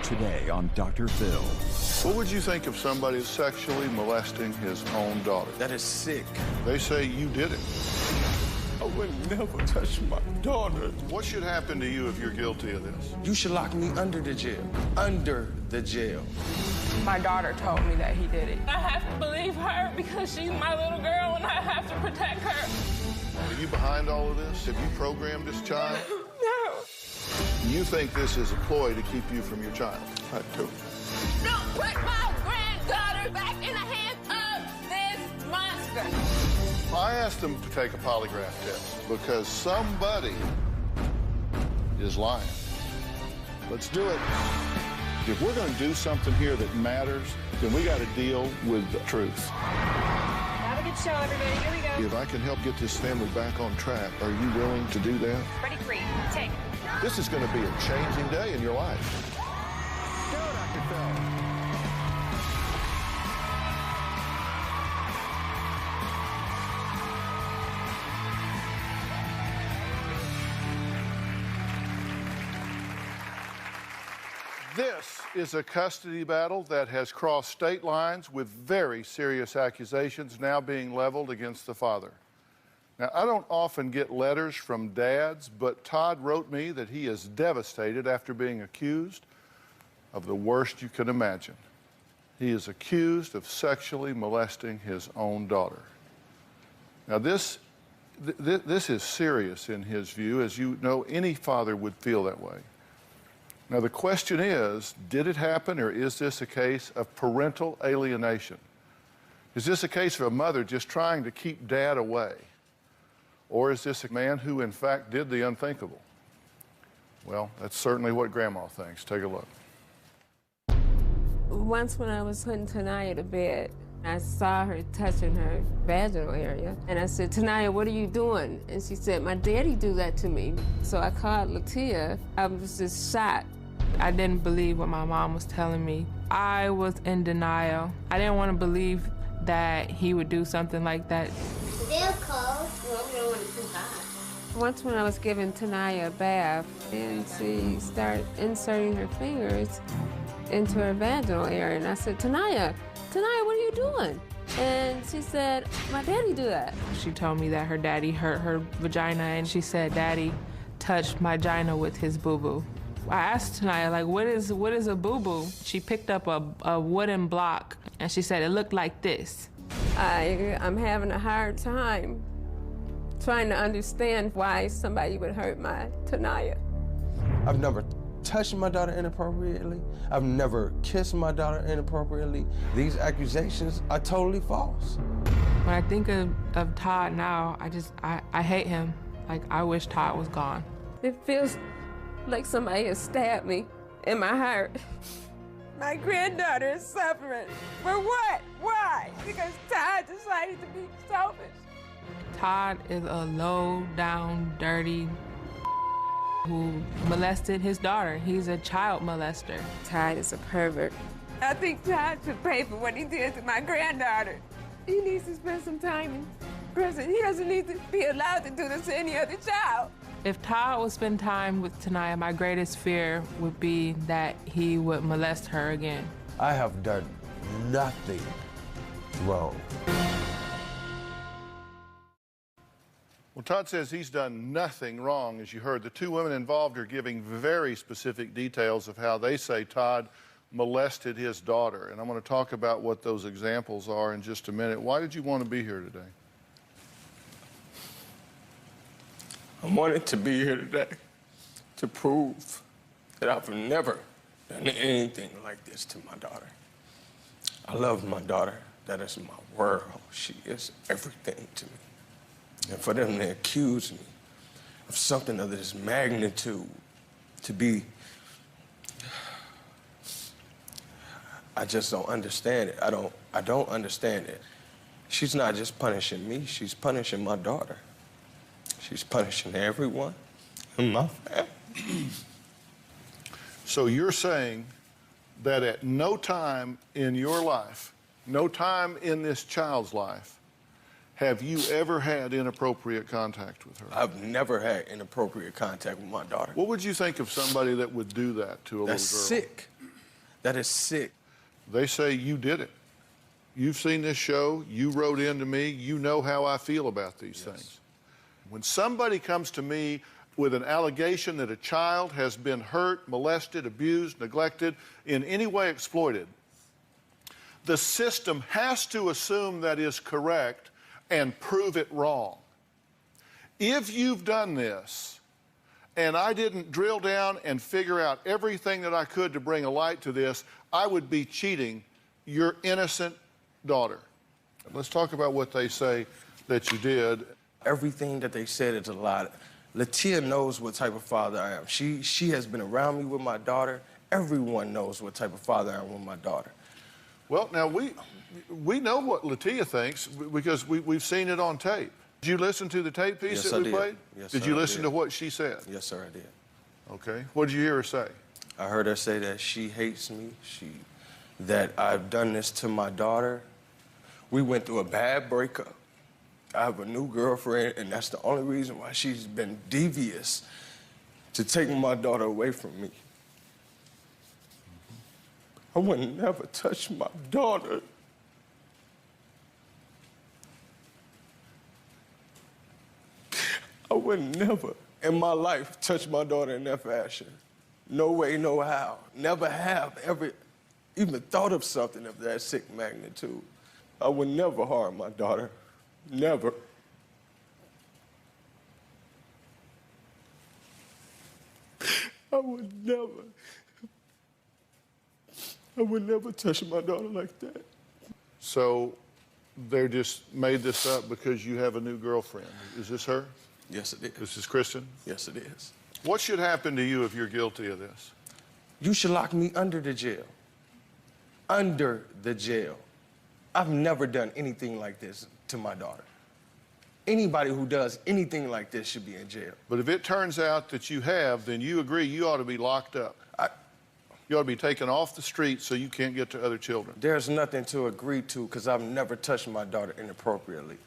Today on Dr. Phil. What would you think of somebody sexually molesting his own daughter? That is sick. They say you did it. I would never touch my daughter. What should happen to you if you're guilty of this? You should lock me under the jail. Under the jail. My daughter told me that he did it. I have to believe her because she's my little girl and I have to protect her. Are you behind all of this? Have you programmed this child? No. You think this is a ploy to keep you from your child? I do. Don't put my granddaughter back in the hands of this monster. I asked them to take a polygraph test because somebody is lying. Let's do it. If we're going to do something here that matters, then we got to deal with the truth. Have a good show, everybody. Here we go. If I can help get this family back on track, are you willing to do that? Ready, free. Take. This is going to be a changing day in your life. Go, Dr. Phil. This is a custody battle that has crossed state lines with very serious accusations now being leveled against the father. Now, I don't often get letters from dads, but Todd wrote me that he is devastated after being accused of the worst you could imagine. He is accused of sexually molesting his own daughter. Now, this is serious in his view. As you know, any father would feel that way. Now, the question is, did it happen, or is this a case of parental alienation? Is this a case of a mother just trying to keep dad away? Or is this a man who, in fact, did the unthinkable? Well, that's certainly what Grandma thinks. Take a look. Once when I was putting Tanaya to bed, I saw her touching her vaginal area. And I said, Tanaya, what are you doing? And she said, my daddy do that to me. So I called Latia. I was just shocked. I didn't believe what my mom was telling me. I was in denial. I didn't want to believe that he would do something like that. They're cold. Well, we don't want it too hot. Once when I was giving Tanaya a bath, and she started inserting her fingers into her vaginal area. And I said, Tanaya, what are you doing? And she said, my daddy do that. She told me that her daddy hurt her vagina, and she said, Daddy touched my vagina with his boo-boo. I asked Tanaya, like, what is a boo-boo? She picked up a wooden block, and she said, it looked like this. I'm having a hard time trying to understand why somebody would hurt my Tanaya. I've never touched my daughter inappropriately. I've never kissed my daughter inappropriately. These accusations are totally false. When I think of Todd now, I hate him. Like, I wish Todd was gone. It feels like somebody has stabbed me in my heart. My granddaughter is suffering. For what? Why? Because Todd decided to be selfish. Todd is a low down, dirty who molested his daughter. He's a child molester. Todd is a pervert. I think Todd should pay for what he did to my granddaughter. He needs to spend some time in prison. He doesn't need to be allowed to do this to any other child. If Todd would spend time with Tanaya, my greatest fear would be that he would molest her again. I have done nothing wrong. Well, Todd says he's done nothing wrong. As you heard, the two women involved are giving very specific details of how they say Todd molested his daughter. And I'm going to talk about what those examples are in just a minute. Why did you want to be here today? I wanted to be here today to prove that I've never done anything like this to my daughter. I love my daughter. That is my world. She is everything to me. And for them to accuse me of something of this magnitude, to be, I just don't understand it. I don't understand it. She's not just punishing me, she's punishing my daughter. She's punishing everyone in my family. So you're saying that at no time in your life, no time in this child's life, have you ever had inappropriate contact with her? I've never had inappropriate contact with my daughter. What would you think of somebody that would do that to a That's little girl? sick. That is sick. They say you did it. You've seen this show. You wrote in to me. You know how I feel about these things. When somebody comes to me with an allegation that a child has been hurt, molested, abused, neglected, in any way exploited, the system has to assume that is correct and prove it wrong. If you've done this, and I didn't drill down and figure out everything that I could to bring a light to this, I would be cheating your innocent daughter. Let's talk about what they say that you did. Everything that they said is a lie. Latia knows what type of father I am. She has been around me with my daughter. Everyone knows what type of father I am with my daughter. Well, now we know what Latia thinks because we've seen it on tape. Did you listen to the tape piece that we played? Yes, did sir, you I listen did. to what she said? Yes, sir, I did. Okay. What did you hear her say? I heard her say that she hates me, that I've done this to my daughter. We went through a bad breakup. I have a new girlfriend, and that's the only reason why she's been devious to taking my daughter away from me. I would never touch my daughter. I would never in my life touch my daughter in that fashion. No way, no how. Never have ever even thought of something of that sick magnitude. I would never harm my daughter. Never. I would never touch my daughter like that. So they just made this up because you have a new girlfriend. Is this her? Yes, it is. This is Kristen? Yes, it is. What should happen to you if you're guilty of this? You should lock me under the jail. Under the jail. I've never done anything like this to my daughter. Anybody who does anything like this should be in jail. But if it turns out that you have, then you agree you ought to be locked up. You ought to be taken off the street so you can't get to other children. There's nothing to agree to because I've never touched my daughter inappropriately.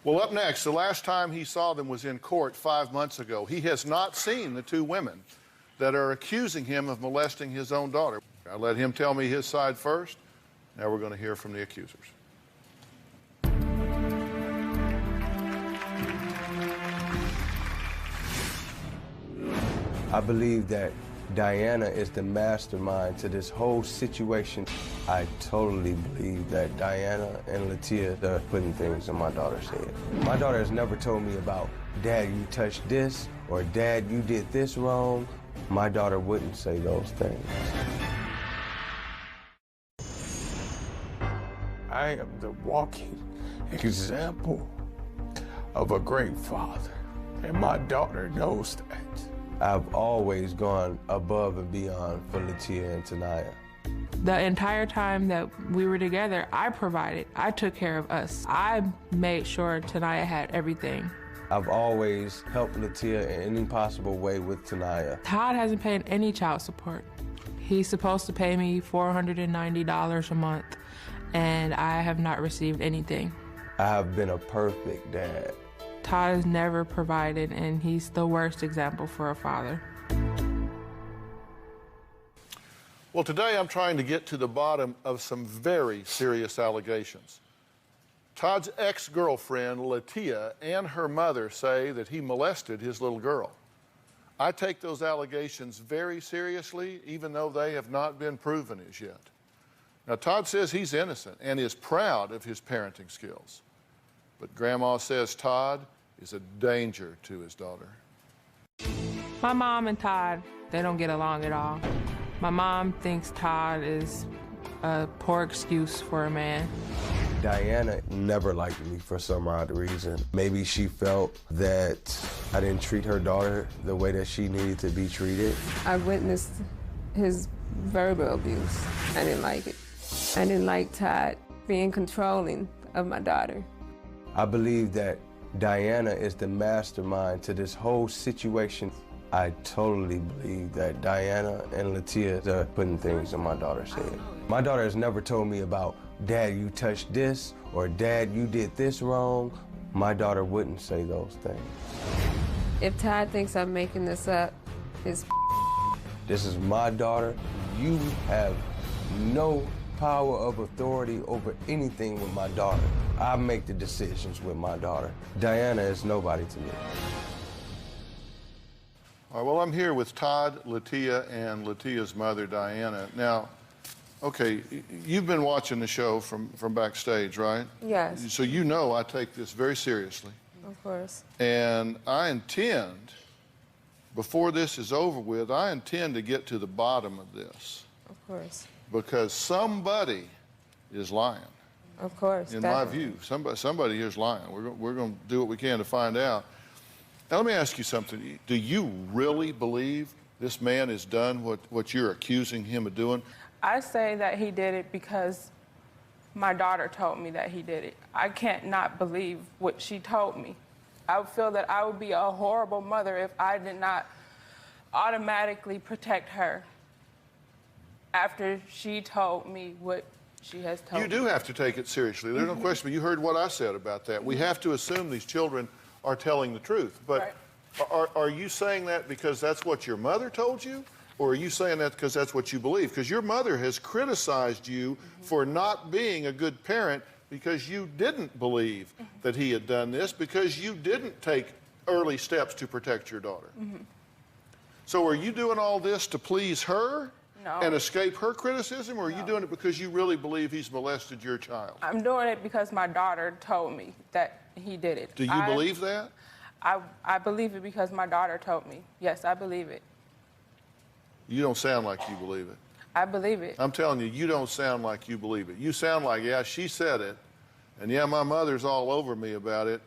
Well, up next, the last time he saw them was in court 5 months ago. He has not seen the two women that are accusing him of molesting his own daughter. I let him tell me his side first. Now we're going to hear from the accusers. I believe that Diana is the mastermind to this whole situation. I totally believe that Diana and Latia are putting things in my daughter's head. My daughter has never told me about, Dad, you touched this, or Dad, you did this wrong. My daughter wouldn't say those things. I am the walking example of a great father, and my daughter knows that. I've always gone above and beyond for Latia and Tanaya. The entire time that we were together, I provided. I took care of us. I made sure Tanaya had everything. I've always helped Latia in any possible way with Tanaya. Todd hasn't paid any child support. He's supposed to pay me $490 a month, and I have not received anything. I have been a perfect dad. Todd has never provided, and he's the worst example for a father. Well, today I'm trying to get to the bottom of some very serious allegations. Todd's ex-girlfriend, Latia, and her mother say that he molested his little girl. I take those allegations very seriously, even though they have not been proven as yet. Now, Todd says he's innocent and is proud of his parenting skills. But Grandma says Todd is a danger to his daughter. My mom and Todd, they don't get along at all. My mom thinks Todd is a poor excuse for a man. Diana never liked me for some odd reason. Maybe she felt that I didn't treat her daughter the way that she needed to be treated. I witnessed his verbal abuse. I didn't like it. I didn't like Todd being controlling of my daughter. I believe that Diana is the mastermind to this whole situation. I totally believe that Diana and Latia are putting things in my daughter's head. My daughter has never told me about, Dad, you touched this, or Dad, you did this wrong. My daughter wouldn't say those things. If Todd thinks I'm making this up, his This is my daughter. You have no power of authority over anything with my daughter. I make the decisions with my daughter. Diana is nobody to me. All right, well, I'm here with Todd, Latia, and Latia's mother, Diana. Now, okay, you've been watching the show from backstage, right? Yes. So you know I take this very seriously. Of course. And I intend, before this is over with, I intend to get to the bottom of this. Of course. Because somebody is lying. Of course. In my view, somebody here is lying. We're going to do what we can to find out. Now, let me ask you something. Do you really believe this man has done what you're accusing him of doing? I say that he did it because my daughter told me that he did it. I can't not believe what she told me. I feel that I would be a horrible mother if I did not automatically protect her after she told me what she has told me. You do have to take it seriously. There's no question, but you heard what I said about that. We have to assume these children are telling the truth. But are you saying that because that's what your mother told you? Or are you saying that because that's what you believe? Because your mother has criticized you for not being a good parent because you didn't believe that he had done this, because you didn't take early steps to protect your daughter. So are you doing all this to please her and escape her criticism, or are you doing it because you really believe he's molested your child? I'm doing it because my daughter told me that he did it. Do you believe that? I believe it because my daughter told me. Yes, I believe it. You don't sound like you believe it. I believe it. I'm telling you, you don't sound like you believe it. You sound like, yeah, she said it, and yeah, my mother's all over me about it,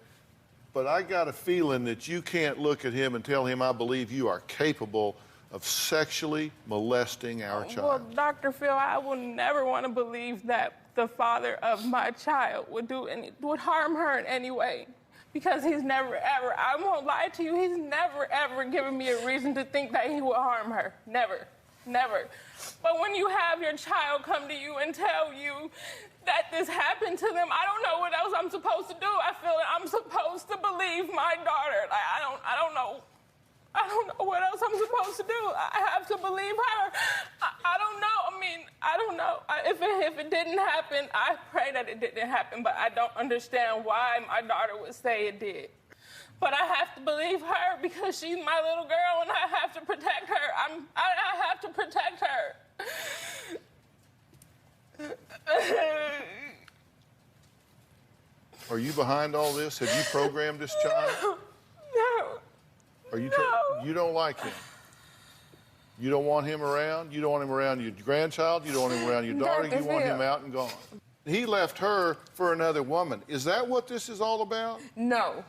but I got a feeling that you can't look at him and tell him I believe you are capable of sexually molesting our child. Well, Dr. Phil, I will never want to believe that the father of my child would harm her in any way. Because he's never, ever, I won't lie to you, he's never, ever given me a reason to think that he will harm her. Never, never. But when you have your child come to you and tell you that this happened to them, I don't know what else I'm supposed to do. I feel that I'm supposed to believe my daughter. Like, I don't know what else I'm supposed to do. I have to believe her. I don't know. I mean, I don't know. If it didn't happen, I pray that it didn't happen, but I don't understand why my daughter would say it did. But I have to believe her because she's my little girl and I have to protect her. I have to protect her. Are you behind all this? Have you programmed this child? No. You don't like him? You don't want him around? You don't want him around your grandchild? You don't want him around your daughter? You want him out and gone? He left her for another woman. Is that what this is all about? No.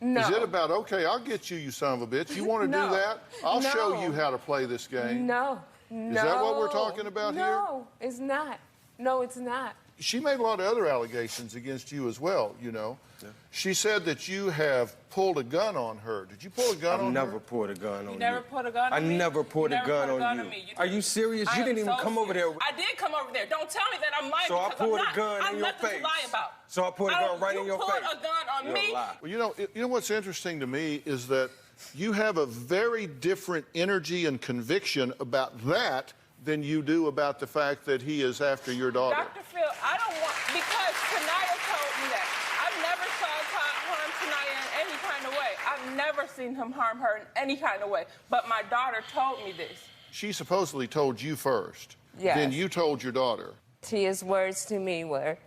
No. Is it about, okay, I'll get you, you son of a bitch. You want to do that? I'll show you how to play this game. No. Is that what we're talking about here? No, it's not. No, it's not. She made a lot of other allegations against you as well, you know. Yeah. She said that you have pulled a gun on her. Did you pull a gun on her? I've never pulled a gun on you. You never pulled a gun on me? I never pulled a gun on you. Are you serious? You didn't even come over there. I did come over there. Don't tell me that I'm lying. So I pulled a gun in your face. I'm nothing to lie about. So I pulled a gun right in your face. You pulled a gun on me? Well, you know what's interesting to me is that you have a very different energy and conviction about that than you do about the fact that he is after your daughter. Dr. Phil, I don't want, because Tanaya told me that. I've never saw Todd harm Tanaya in any kind of way. I've never seen him harm her in any kind of way. But my daughter told me this. She supposedly told you first. Yes. Then you told your daughter. Tia's words to me were,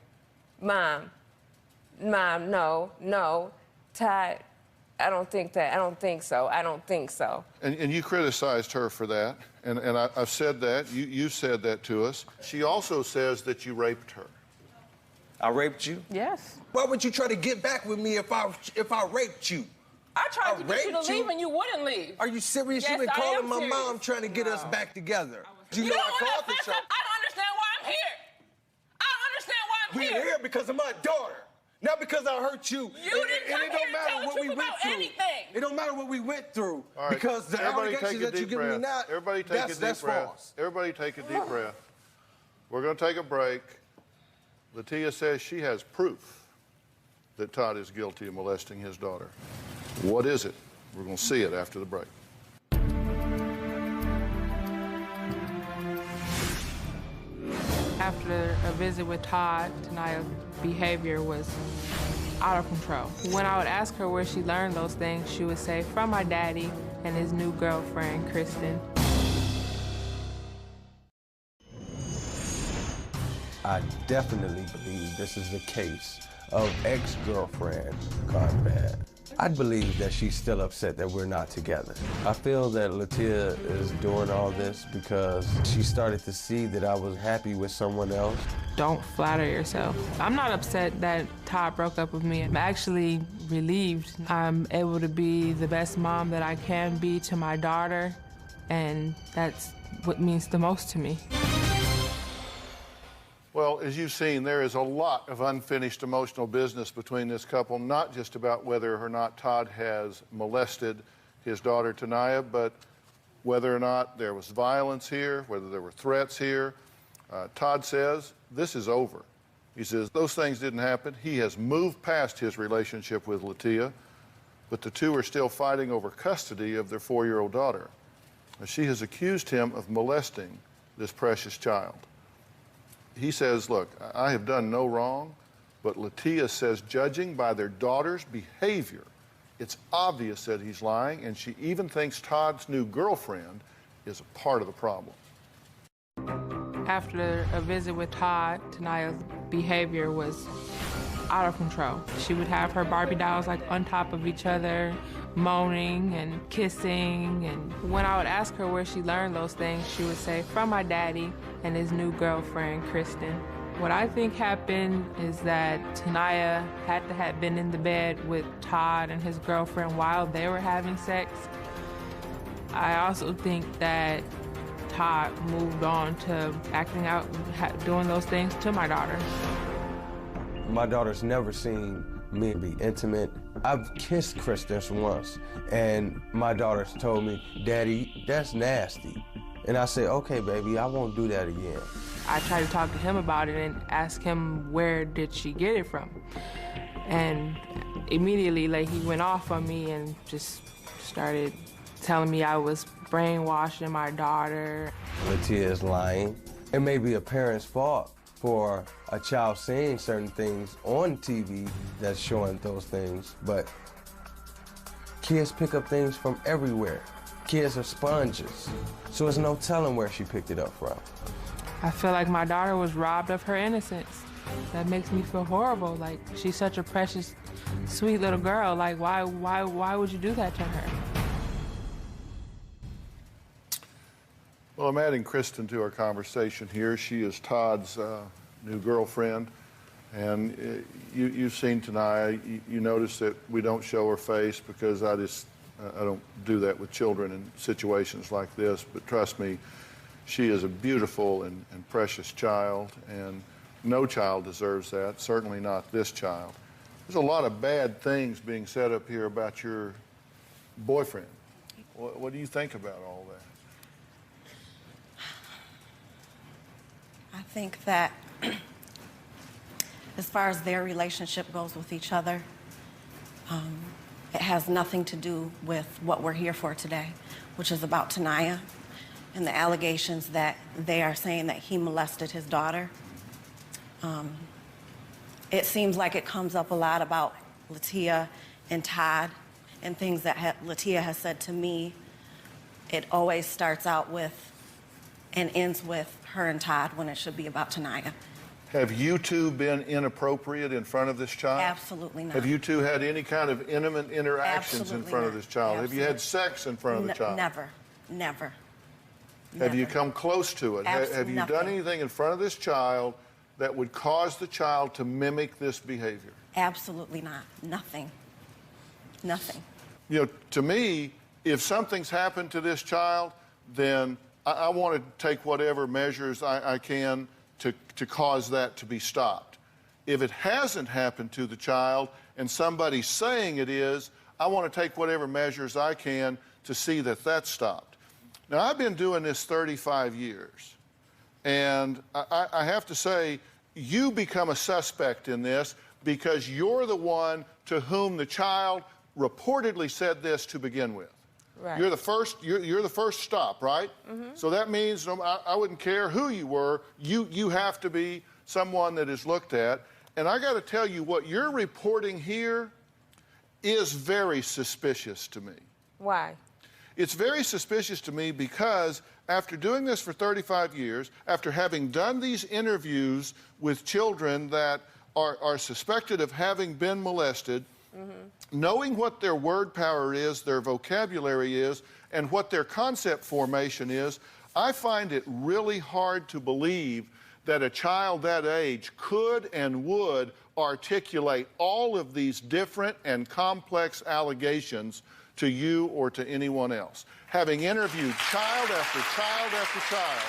Mom, no, Todd, I don't think so. And you criticized her for that, and I've said that. You said that to us. She also says that you raped her. I raped you? Yes. Why would you try to get back with me if I raped you? I tried to get you to leave and you wouldn't leave. Are you serious? Yes, You've been calling my serious. mom trying to get us back together. You know I called the show. I don't understand why I'm here. I don't understand why I'm here. We're here because of my daughter. Not because I hurt you. You didn't come here to tell the truth about anything. It don't matter what we went through. All right. Because the allegations that you're giving me now, that's false. Everybody take a deep breath. We're going to take a break. Latia says she has proof that Todd is guilty of molesting his daughter. What is it? We're going to see it after the break. After a visit with Todd, Tanaya's behavior was out of control. When I would ask her where she learned those things, she would say, from my daddy and his new girlfriend, Kristen. I definitely believe this is a case of ex-girlfriend gone bad. I believe that she's still upset that we're not together. I feel that Latia is doing all this because she started to see that I was happy with someone else. Don't flatter yourself. I'm not upset that Todd broke up with me. I'm actually relieved. I'm able to be the best mom that I can be to my daughter, and that's what means the most to me. Well, as you've seen, there is a lot of unfinished emotional business between this couple, not just about whether or not Todd has molested his daughter Tanaya, but whether or not there was violence here, whether there were threats here. Todd says this is over. He says those things didn't happen. He has moved past his relationship with Latia, but the two are still fighting over custody of their 4-year-old daughter. She has accused him of molesting this precious child. He says, look, I have done no wrong, but Latia says, judging by their daughter's behavior, it's obvious that he's lying, and she even thinks Todd's new girlfriend is a part of the problem. After a visit with Todd, Tanaya's behavior was out of control. She would have her Barbie dolls like on top of each other, moaning and kissing. And when I would ask her where she learned those things, she would say, from my daddy and his new girlfriend, Kristen. What I think happened is that Tanaya had to have been in the bed with Todd and his girlfriend while they were having sex. I also think that Todd moved on to acting out, doing those things to my daughter. My daughter's never seen me be intimate. I've kissed Kristen once, and my daughter's told me, Daddy, that's nasty. And I said, okay, baby, I won't do that again. I tried to talk to him about it and ask him where did she get it from. And immediately, like, he went off on me and just started telling me I was brainwashing my daughter. Latia is lying. It may be a parent's fault for a child seeing certain things on TV that's showing those things, but kids pick up things from everywhere. Kids are sponges, so there's no telling where she picked it up from. I feel like my daughter was robbed of her innocence. That makes me feel horrible. Like, she's such a precious, sweet little girl. Like, why would you do that to her? Well, I'm adding Kristen to our conversation here. She is Todd's new girlfriend. And you've seen Tanaya. You notice that we don't show her face because I don't do that with children in situations like this. But trust me, she is a beautiful and precious child, and no child deserves that, certainly not this child. There's a lot of bad things being said up here about your boyfriend. What do you think about all that? I think that as far as their relationship goes with each other, it has nothing to do with what we're here for today, which is about Tanaya and the allegations that they are saying that he molested his daughter. It seems like it comes up a lot about Latia and Todd and things that Latia has said to me. It always starts out with and ends with her and Todd when it should be about Tanaya. Have you two been inappropriate in front of this child? Absolutely not. Have you two had any kind of intimate interactions Absolutely in front of not. this child? Absolutely. Have you had sex in front of the child? Never, never. Have you come close to it? Have you done anything in front of this child that would cause the child to mimic this behavior? Absolutely not. Nothing. Nothing. You know, to me, if something's happened to this child, then I want to take whatever measures I can to cause that to be stopped. If it hasn't happened to the child and somebody's saying it is, I want to take whatever measures I can to see that that's stopped. Now, I've been doing this 35 years, and I have to say, you become a suspect in this because you're the one to whom the child reportedly said this to begin with. Right. You're the first stop, right? So that means I wouldn't care who you were. You have to be someone that is looked at. And I got to tell you, what you're reporting here is very suspicious to me. Why? It's very suspicious to me because after doing this for 35 years, after having done these interviews with children that are suspected of having been molested, knowing what their word power is, their vocabulary is, and what their concept formation is, I find it really hard to believe that a child that age could and would articulate all of these different and complex allegations to you or to anyone else. Having interviewed child after child after child,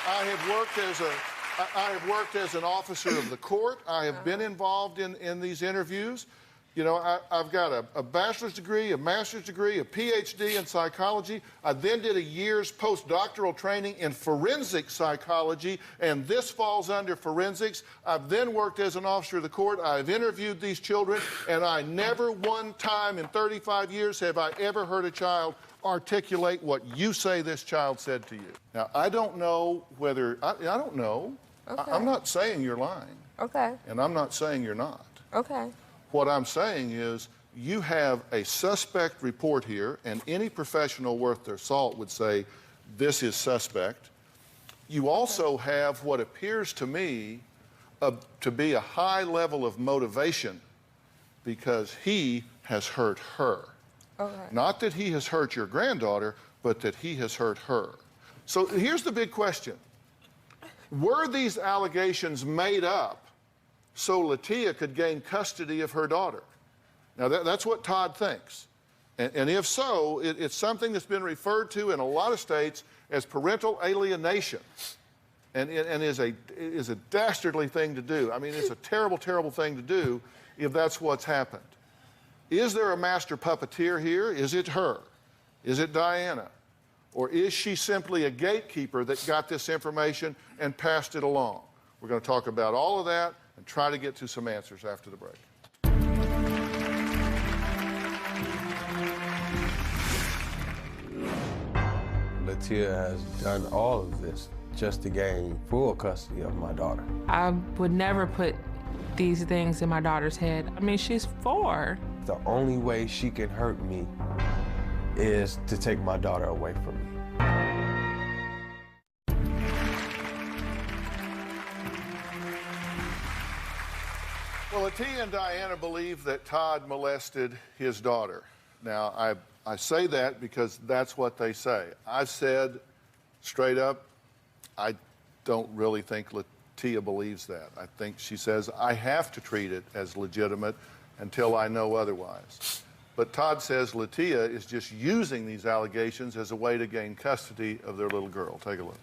I have worked as an officer of the court. I have been involved in these interviews. You know, I've got a bachelor's degree, a master's degree, a PhD in psychology. I then did a year's postdoctoral training in forensic psychology, and this falls under forensics. I've then worked as an officer of the court. I've interviewed these children, and I never one time in 35 years have I ever heard a child articulate what you say this child said to you. Now, I don't know whether, I don't know. Okay. I'm not saying you're lying. Okay. And I'm not saying you're not. Okay. What I'm saying is you have a suspect report here, and any professional worth their salt would say this is suspect. You also have what appears to me to be a high level of motivation because he has hurt her. Okay. Not that he has hurt your granddaughter, but that he has hurt her. So here's the big question. Were these allegations made up so Latia could gain custody of her daughter? Now, that's what Todd thinks. And if so, it's something that's been referred to in a lot of states as parental alienation, and is a dastardly thing to do. I mean, it's a terrible, terrible thing to do if that's what's happened. Is there a master puppeteer here? Is it her? Is it Diana? Or is she simply a gatekeeper that got this information and passed it along? We're going to talk about all of that and try to get to some answers after the break. Latia has done all of this just to gain full custody of my daughter. I would never put these things in my daughter's head. I mean, she's 4. The only way she can hurt me is to take my daughter away from me. Well, Latia and Diana believe that Todd molested his daughter. Now, I say that because that's what they say. I've said straight up, I don't really think Latia believes that. I think she says, I have to treat it as legitimate until I know otherwise. But Todd says Latia is just using these allegations as a way to gain custody of their little girl. Take a look.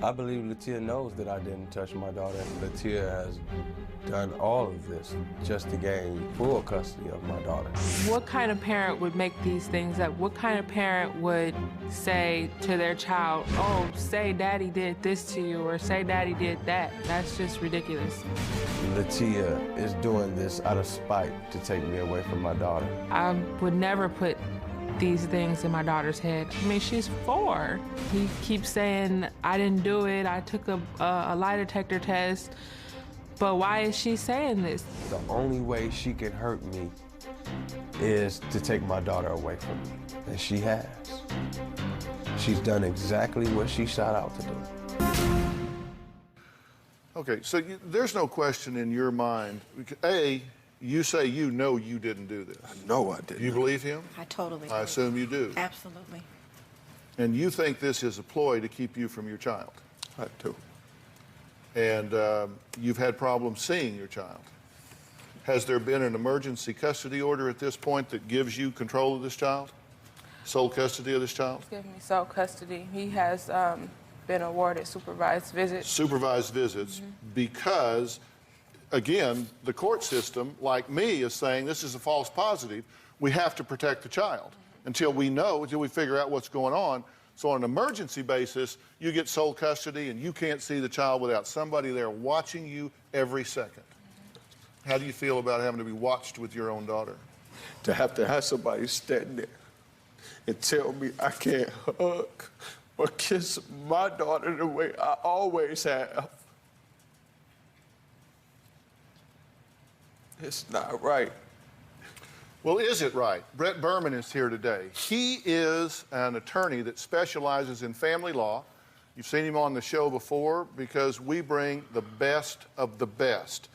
I believe Latia knows that I didn't touch my daughter. Latia has done all of this just to gain full custody of my daughter. What kind of parent would make these things up? What kind of parent would say to their child, oh, say daddy did this to you, or say daddy did that? That's just ridiculous. Latia is doing this out of spite to take me away from my daughter. I would never put these things in my daughter's head. I mean, she's 4. He keeps saying, I didn't do it, I took a lie detector test. But why is she saying this? The only way she can hurt me is to take my daughter away from me, and she has. She's done exactly what she set out to do. Okay, so there's no question in your mind. A, you say you know you didn't do this. I know I didn't. You believe him? I totally do. I assume you do. Absolutely. And you think this is a ploy to keep you from your child? I do. And you've had problems seeing your child. Has there been an emergency custody order at this point that gives you control of this child? Sole custody of this child? He's giving me sole custody. He has been awarded supervised visits. Supervised visits, because, again, the court system, like me, is saying this is a false positive. We have to protect the child until we figure out what's going on. So on an emergency basis, you get sole custody and you can't see the child without somebody there watching you every second. How do you feel about having to be watched with your own daughter? to have somebody stand there and tell me I can't hug or kiss my daughter the way I always have. It's not right. Well, is it right? Brett Berman is here today. He is an attorney that specializes in family law. You've seen him on the show before because we bring the best of the best.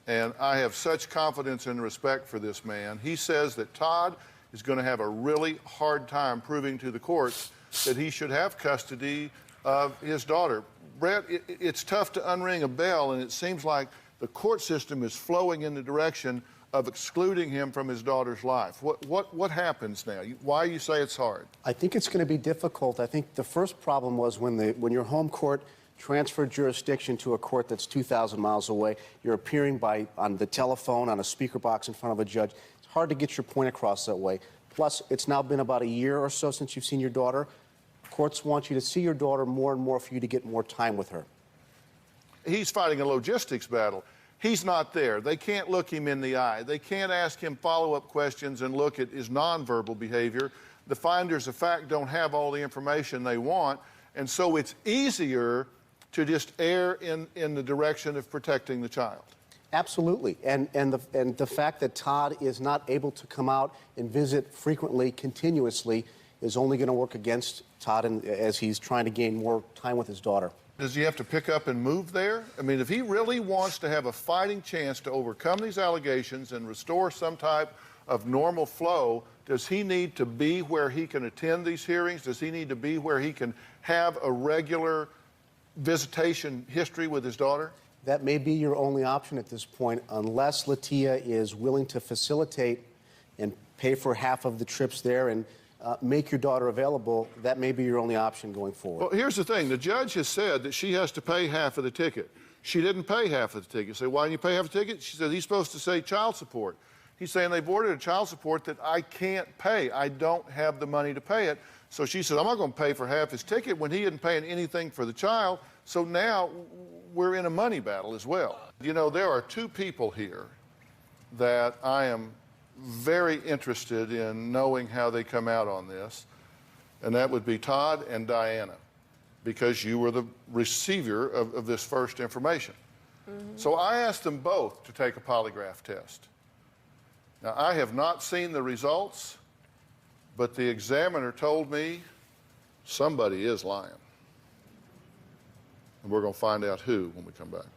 And I have such confidence and respect for this man. He says that Todd is going to have a really hard time proving to the courts that he should have custody of his daughter. Brett, it's tough to unring a bell, and it seems like the court system is flowing in the direction of excluding him from his daughter's life. What happens now? Why you say it's hard? I think it's going to be difficult. I think the first problem was when your home court transferred jurisdiction to a court that's 2,000 miles away. You're appearing on the telephone, on a speaker box in front of a judge. It's hard to get your point across that way. Plus, it's now been about a year or so since you've seen your daughter. Courts want you to see your daughter more and more for you to get more time with her. He's fighting a logistics battle. He's not there. They can't look him in the eye. They can't ask him follow-up questions and look at his nonverbal behavior. The finders of fact don't have all the information they want, and so it's easier to just err in the direction of protecting the child. Absolutely, and the fact that Todd is not able to come out and visit frequently, continuously, is only going to work against Todd as he's trying to gain more time with his daughter. Does he have to pick up and move there? I mean, if he really wants to have a fighting chance to overcome these allegations and restore some type of normal flow, does he need to be where he can attend these hearings? Does he need to be where he can have a regular visitation history with his daughter? That may be your only option at this point, unless Latia is willing to facilitate and pay for half of the trips there and make your daughter available. That may be your only option going forward. Well, here's the thing. The judge has said that she has to pay half of the ticket. She didn't pay half of the ticket. Say, why didn't you pay half the ticket? She said, he's supposed to say child support. He's saying they've ordered a child support that I can't pay. I don't have the money to pay it. So she said, I'm not going to pay for half his ticket when he isn't paying anything for the child. So now we're in a money battle as well. You know, there are two people here that I am very interested in knowing how they come out on this, and that would be Todd and Diana, because you were the receiver of this first information. So I asked them both to take a polygraph test. Now, I have not seen the results, but the examiner told me somebody is lying. And we're going to find out who when we come back.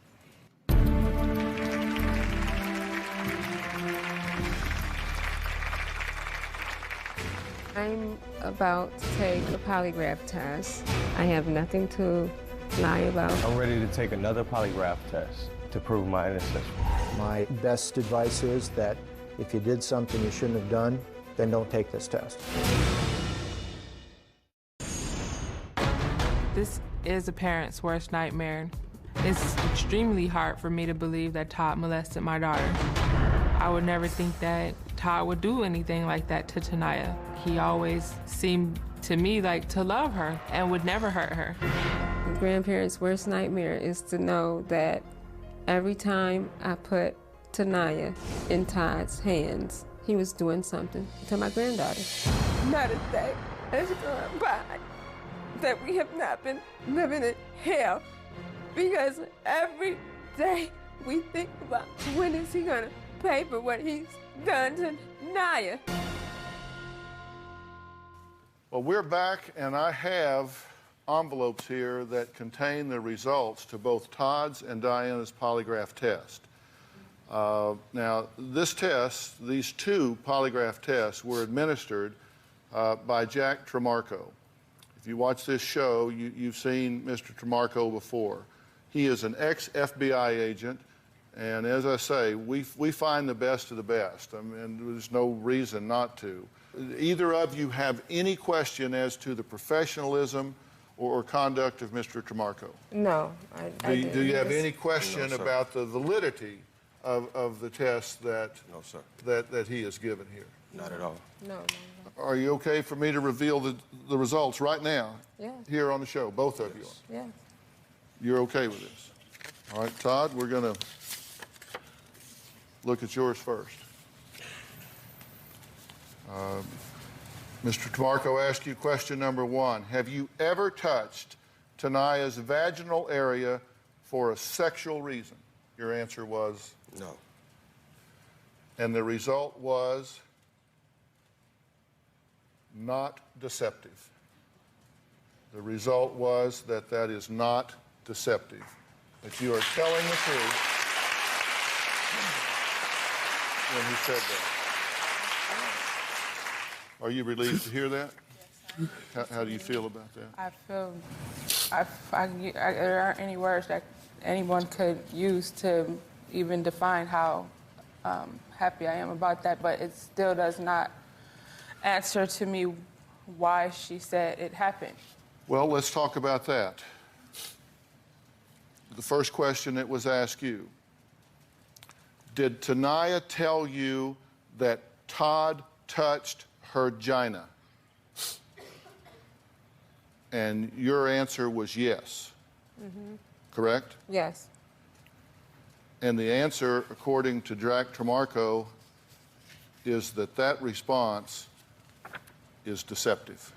I'm about to take a polygraph test. I have nothing to lie about. I'm ready to take another polygraph test to prove my innocence. My best advice is that if you did something you shouldn't have done, then don't take this test. This is a parent's worst nightmare. It's extremely hard for me to believe that Todd molested my daughter. I would never think that Todd would do anything like that to Tanaya. He always seemed to me like to love her and would never hurt her. The grandparents' worst nightmare is to know that every time I put Tanaya in Todd's hands, he was doing something to my granddaughter. Not a day has gone by that we have not been living in hell, because every day we think about when is he gonna pay for what he's done to Naya. Well, we're back, and I have envelopes here that contain the results to both Todd's and Diana's polygraph test. Now, this test, these two polygraph tests, were administered by Jack Tremarco. If you watch this show, you've seen Mr. Tremarco before. He is an ex-FBI agent, and as I say, we find the best of the best. I mean, there's no reason not to. Either of you have any question as to the professionalism or conduct of Mr. Tremarco? No, I do you have any question No, sir. about the validity of the test that, No, sir. that he has given here? Not at all. No. Are you okay for me to reveal the results right now? Yeah. Here on the show, both of you are? Yeah. You're okay with this? All right, Todd, we're going to look at yours first. Mr. Tamarco asked you question number 1. Have you ever touched Tania's vaginal area for a sexual reason? Your answer was? No. And the result was not deceptive. The result was that that is not deceptive, that you are telling the truth when he said that. Are you relieved to hear that? How do you feel about that? I feel, there aren't any words that anyone could use to even define how happy I am about that, but it still does not answer to me why she said it happened. Well, let's talk about that. The first question that was asked you, did Tania tell you that Todd touched her vagina? And your answer was yes. Mm-hmm. Correct? Yes. And the answer, according to Jack Tramarco, is that that response is deceptive.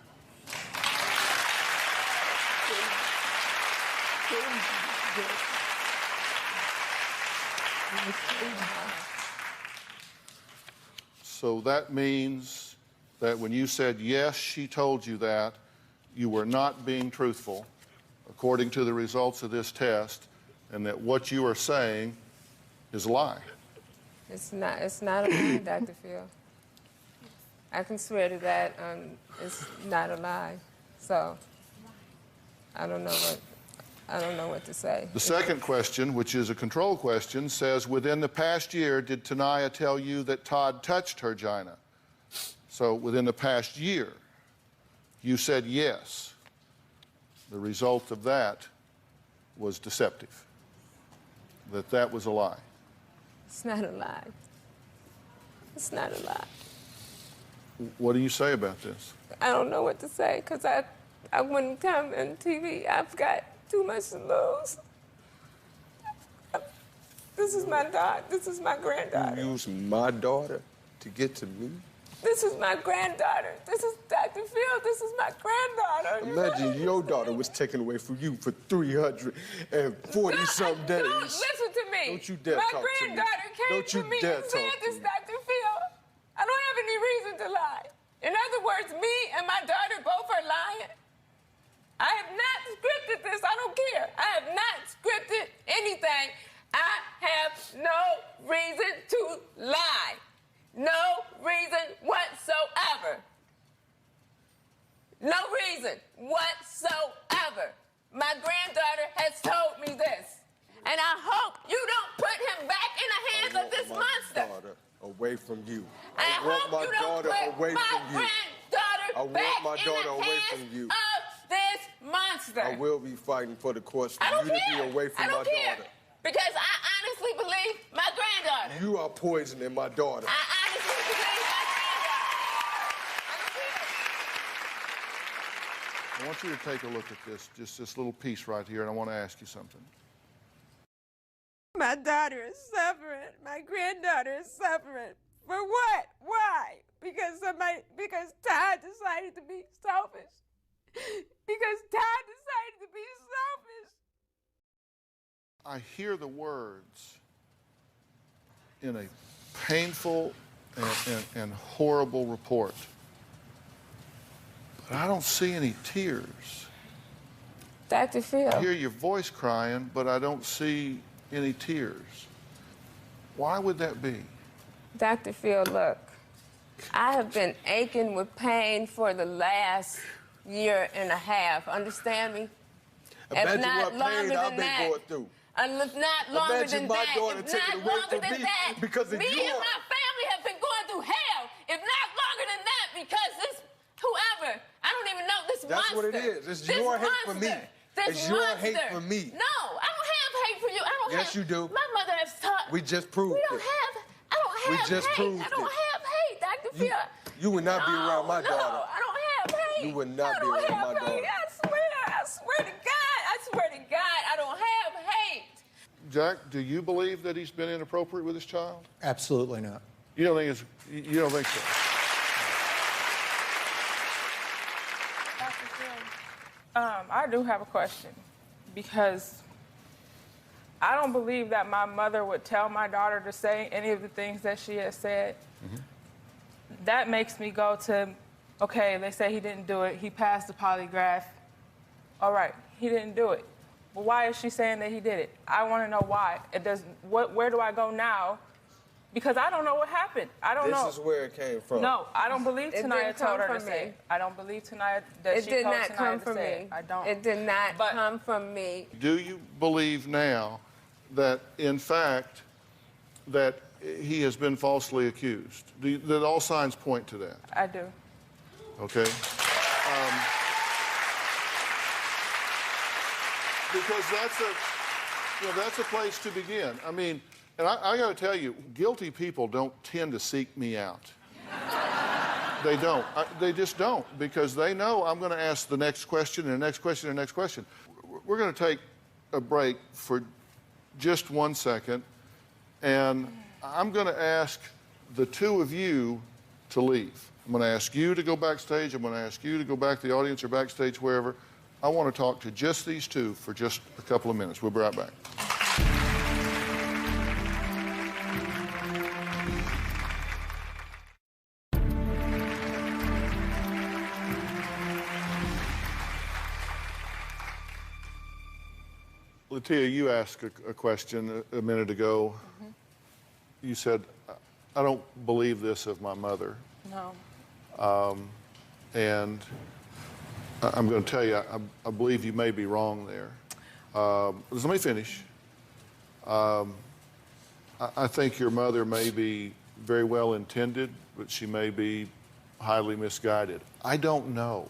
So that means that when you said yes, she told you that, you were not being truthful, according to the results of this test, and that what you are saying is a lie. It's not a lie, Dr. Phil. I can swear to that. It's not a lie. So I don't know what to say. The second question, which is a control question, says, within the past year, did Tania tell you that Todd touched her vagina? So within the past year, you said yes. The result of that was deceptive, that was a lie. It's not a lie. It's not a lie. What do you say about this? I don't know what to say because I wouldn't come on TV. I've got too much to lose. This is my daughter. This is my granddaughter. You use my daughter to get to me? This is my granddaughter. This is Dr. Phil. This is my granddaughter. Imagine your daughter was taken away from you for 340-something days. Don't listen to me. Don't you dare my talk to me. My granddaughter came to me and said this, Dr. Phil. I don't have any reason to lie. In other words, me and my daughter both are lying. I have not scripted this. I don't care. I have not scripted anything. I have no reason to lie. No reason whatsoever. No reason whatsoever. My granddaughter has told me this. And I hope you don't put him back in the hands of this monster. Daughter away from you. I want hope my you don't daughter put away my from you. granddaughter I want back my daughter in the away hands from you. of this monster. I will be fighting for the courts for I don't you care. to be away from I don't my care. daughter. Because I honestly believe my granddaughter. You are poisoning my daughter. I honestly believe my granddaughter. I want you to take a look at this, just this little piece right here, and I want to ask you something. My daughter is suffering. My granddaughter is suffering. For what? Why? Because Todd decided to be selfish. Because Todd decided to be selfish. I hear the words in a painful and horrible report, but I don't see any tears. Dr. Phil. I hear your voice crying, but I don't see any tears. Why would that be? Dr. Phil, look, I have been aching with pain for the last year and a half. Understand me? Imagine if not what pain longer I've than been that. going through. If not longer Imagine than my that. daughter If taken not away longer from than me that. because of me you. and my family have been going through hell. If not longer than that, because this whoever, I don't even know this That's monster. what it is. It's this your hate for me. This It's your monster. hate for me. No, I don't have hate for you. I don't have. Yes, you do. My mother has taught. We just proved We don't it. have. I don't have We just hate. proved I don't it. have hate, Dr. Phil. You would not be around my daughter. No, I don't have hate. You would not be I around don't my have daughter. hate. I swear to God, I don't have hate. Jack, do you believe that he's been inappropriate with his child? Absolutely not. You don't think so? I do have a question, because I don't believe that my mother would tell my daughter to say any of the things that she has said. That makes me go to, okay, they say he didn't do it. He passed the polygraph. All right, he didn't do it. But why is she saying that he did it? I want to know why. Where do I go now? Because I don't know what happened. I don't know. This is where it came from. No, I don't believe It Tanaya didn't told her come to from say me. it. I don't believe Tanaya that she It did told not Tanaya come to from say me. it. I don't. It did not come from me. Do you believe now that, in fact, that he has been falsely accused? That all signs point to that? I do. Okay. Because that's a place to begin. I mean, and I got to tell you, guilty people don't tend to seek me out. They don't. They just don't, because they know I'm going to ask the next question and the next question and the next question. We're going to take a break for just 1 second, and I'm going to ask the two of you to leave. I'm going to ask you to go backstage. I'm going to ask you to go back to the audience or backstage, wherever. I want to talk to just these two for just a couple of minutes. We'll be right back. Latia, you asked a question a minute ago. You said, I don't believe this of my mother. No. And I'm going to tell you, I believe you may be wrong there. Let me finish. I think your mother may be very well intended, but she may be highly misguided. I don't know.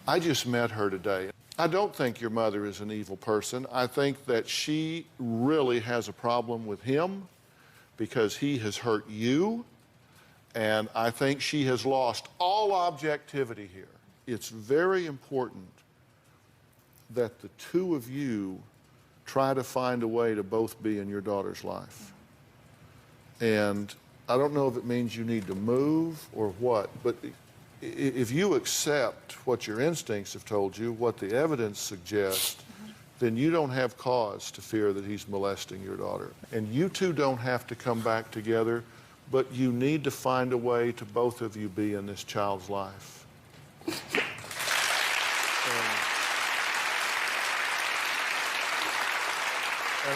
I just met her today. I don't think your mother is an evil person. I think that she really has a problem with him because he has hurt you, and I think she has lost all objectivity here. It's very important that the two of you try to find a way to both be in your daughter's life. And I don't know if it means you need to move or what, but if you accept what your instincts have told you, what the evidence suggests, then you don't have cause to fear that he's molesting your daughter. And you two don't have to come back together, but you need to find a way to both of you be in this child's life. And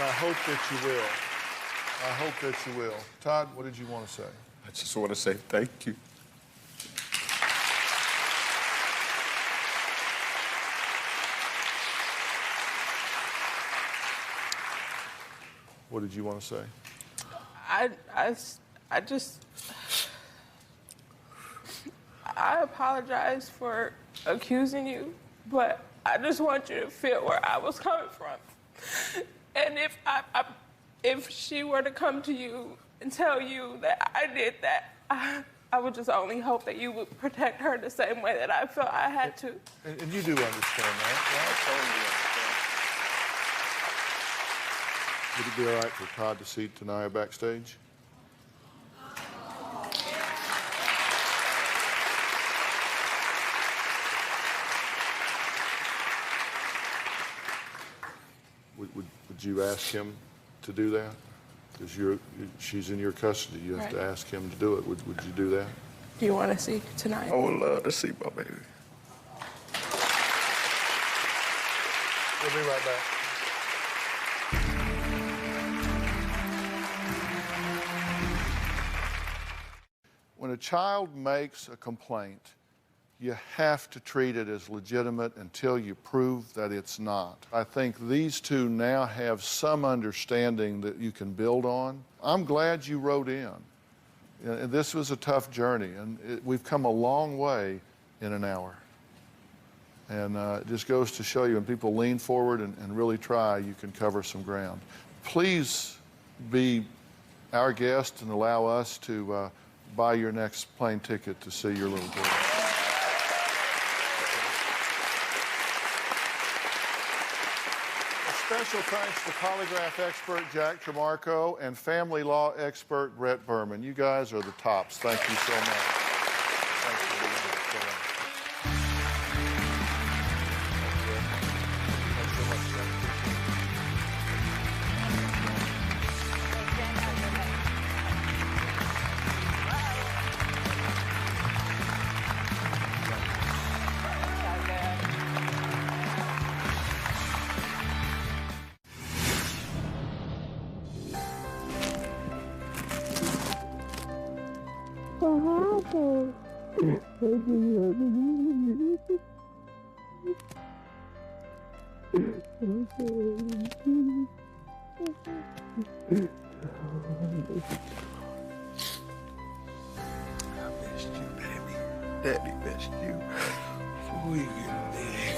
I hope that you will. I hope that you will. Todd, what did you want to say? I just want to say thank you. What did you want to say? I apologize for accusing you, but I just want you to feel where I was coming from. And if she were to come to you and tell you that I did that, I would just only hope that you would protect her the same way that I felt I had to. And you do understand that, right? I totally understand. Would it be all right for Todd to see Tanaya backstage? Would you ask him to do that? Because she's in your custody. You have to ask him to do it. Would you do that? Do you want to see tonight? I would love to see my baby. We'll be right back. When a child makes a complaint, you have to treat it as legitimate until you prove that it's not. I think these two now have some understanding that you can build on. I'm glad you wrote in. And this was a tough journey, and we've come a long way in an hour. And it just goes to show you, when people lean forward and really try, you can cover some ground. Please be our guest and allow us to buy your next plane ticket to see your little girl. Special thanks to polygraph expert Jack Tremarco and family law expert Brett Berman. You guys are the tops. Thank you so much. Thanks for being here. What happened? I missed you, baby. Daddy missed you. We get big.